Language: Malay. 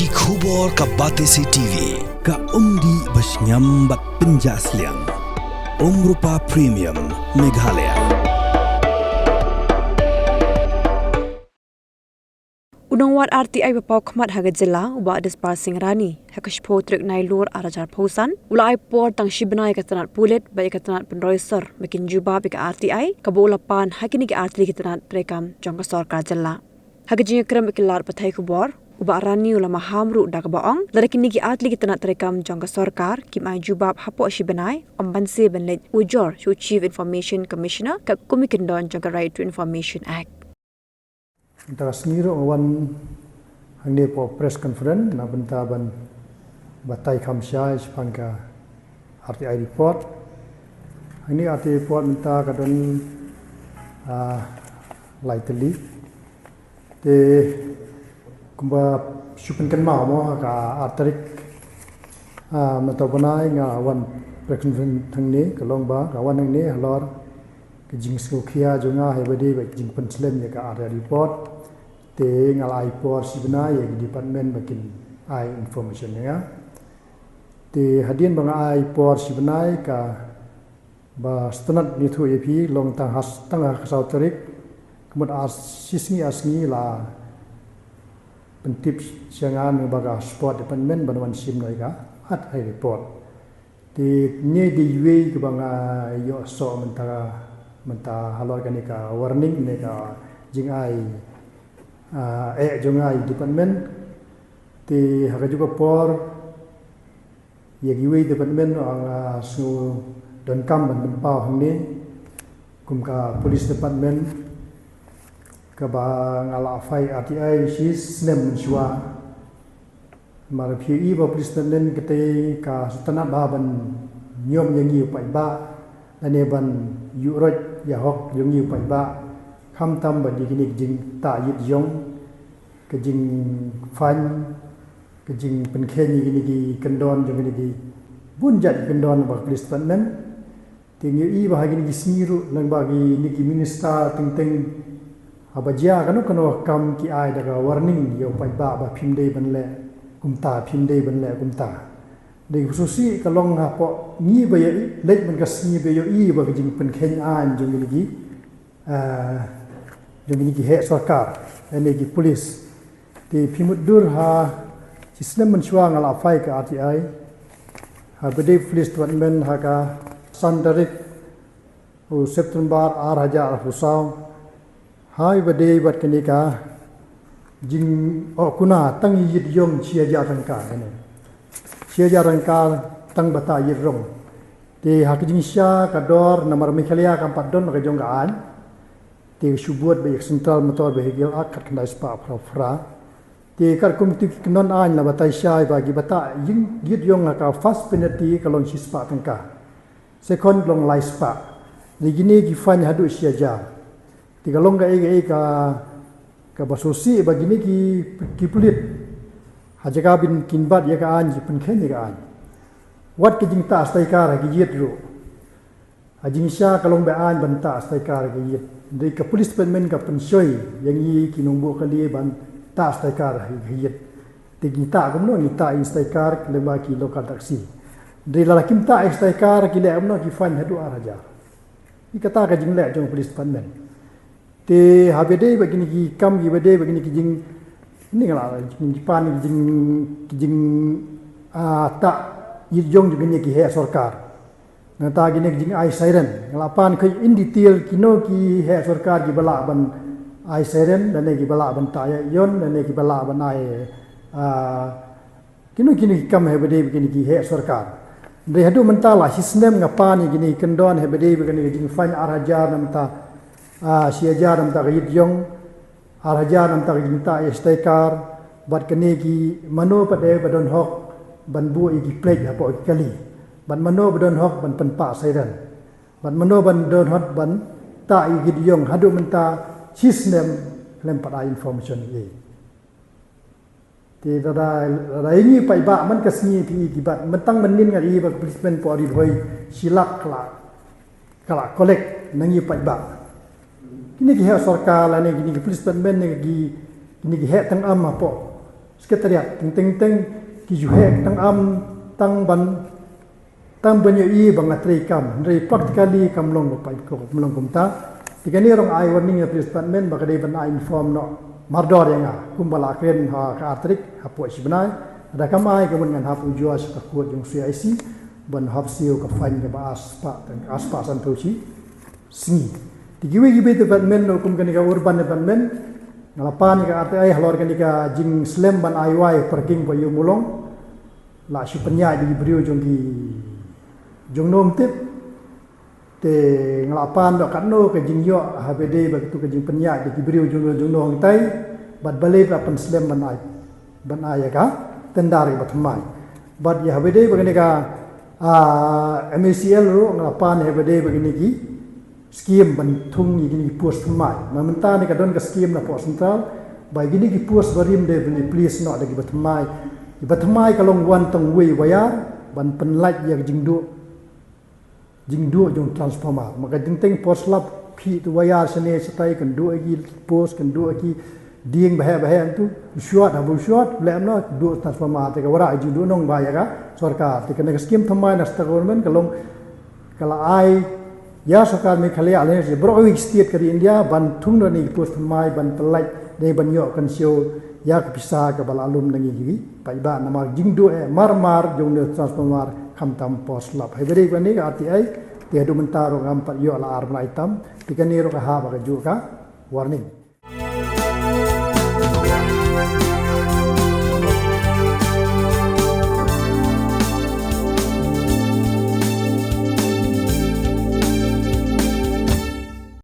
Ki khubor ka Batesi TV ka umdi basnyambak penjaslian Rupa Premium Meghalaya. Unangwat RTI bapau khmat hagajela uba Disparsing rani hakashpo trek nailur arajar pausan ulai por tang Bnai ka Tnat Pulit ba ka Tnat penroiser makin Jubab ka RTI ka bola pan hakini ka RTI ka Tnat trekam jongka sarkar jela hagaji kram kilar pathai kubor uba rani ulama hamru dak baong larakini ki RTI ka Tnat trekam jongka sarkar kimai Jubab hapo Bnai ambanse benlet ujor Chief Information Commissioner ka kumikindon jongka Right to Information Act. Antara sendiri awan hangde po press conference na bentaban batai khamsya sepangka RTI report. Ini RTI report minta kadon lightly. Te kumba supenkan mau ka artarik mata banai nga awan press conference thangni kalong ba awan ni halor jing skokia jonga hebade ba jing penslem ya ka RTI report. Te ngalai por Bnai yang department bakin ai information ya. Te hadian bang ai por Bnai ka ba Tnat ni thu EP long tang has tang khasau tarik kemud asisni asni la pentip siangan baga sport department banwan sim noi ka at ai report. Te nye di we ke bang yo so menta halor kanika warning ne ka jing ai jongai department ti haga juga por yagiwi department ang su don kam ban pau hangni kumka police department ka ba ngala fai RTI sis nem shwa mar phi ba police department kete ka Tnat ba ban nyom yangi pai ba ane ban yuroj ya hok yangi pai ba kham tam ba digini jing ta yit yong ke jing fan ke jing penkhen ni gini kendon jong ni bunjat kendon ba police department tingi i ba gini sniru lang bagi ni minister teng abajia kanu kam ki ai daga warning yo pai ba phimdei banle kumta phimdei banle kumta de khususi kalong ha po ni ba ye lek ban ka sni be yo i ba jing penkhen an jong ni jong ni he sarkar ene ki police di pimudur ha sistem mencuang ala fai ke RTI ha bede police department ha ka sandarik September 2000 husau hai bede bat kenika jing kuna tang yit yom chia ja rangka ne chia ja rangka tang bata yit rom di ha jing sya kador nomor Meghalaya ka 4 don ka jonggaan di subuat be central motor vehicle akat kena spa fra ti kar kumti non an la batai syai bagi bata ying git yong ka first penalty kalon sispa tangka second long lai spa ligini gi fan hadu siaja ti kalong ga ka basusi bagi ni ki pulit hajaga bin kinbat ya ka an ji penkhen ni ka an wat ki jing ta stai kar gi yit ru ajing sya kalong ba an ban ta stai kar gi yit de ka police department ka pensoi yang yi kinongbo kali ban ta stakar hiyet tigita gumno ni ta stakar leba ki local taxi de la kim ta stakar ki le amno ki fan hadu araja ikata ka jingle jong police department te habede begini ki kam gi bede begini ki jing ni ngala jing pan jing ta yijong begini ki he sarkar na ta gini jing ai siren ngala pan khoi in detail kino ki he sarkar gi bala ban ai siren dan lagi bala banta ya yon dan lagi bala banai kini kam hebede begini ki he sarkar de hadu mentala sistem ngapa ni gini kendon hebede begini jing fan arajar namta siajar namta gid yong arajar namta ginta estekar bat kene ki mano pade badon hok ban bu igi plate apo kali ban mano badon hok ban penpa siren ban mano ban don hot ban ta igi yong hadu menta sistem lempar information ini. Tidak ada ini pai ba man kasni ti gibat mentang menin ngari ba policeman pori hoi silak kala kolek nangi pai ba. Kini ki sarkar la ni kini policeman men ni kini ki tang am apa sekretariat ting ki juhek tang banyak bangatri kam dari practically kam long pai ko melong kumta tikani rong ai warning ya department bakade Bnai inform no mardor yang kumbala kren ha ka atrik ha po Bnai ada kamai kemudian ha pujua setakut yung CIC ban hapsio ka fain ke aspa san tuci singi tigiwe department no kum kanika urban department ngalapan ka ate ai halor kanika jing slam ban IY parking ko yung mulong la su penya di brio jong nom tip te ngalapan do kanno ke jing yo habede begitu ke jing penya di brio jong nom tai bad bale pan slam ban ai ka tendari batmai bad ya habede begini ka MACL ro ngalapan habede begini ki skim bantung gini post mai mamenta ni kadon ka skim na pos central bai gini ki post barim de beli please no de batmai kalong wan tong wei waya ban penlait ya jingdu jong transformer maka jingteng post lap phi tu waya sene setai kan do agi post kan do agi ding bahaya tu short habu short lem no do transformer te ka wara ji do nong baya ka sarkar te kan skim thamai na sta government kalong kala ai ya sarkar Meghalaya ale je browi state ka di India ban thung no ni post mai ban pelai de ban yo kan sio ya ka pisa ka bal alum nangi gi pai ba namar jingdo mar jong ne transformer kham tam post lap hai beri bani ka ati ai te do mentaro ngam pat yo ala ar bnai tam tikani ro ka ha ba ka ju ka warning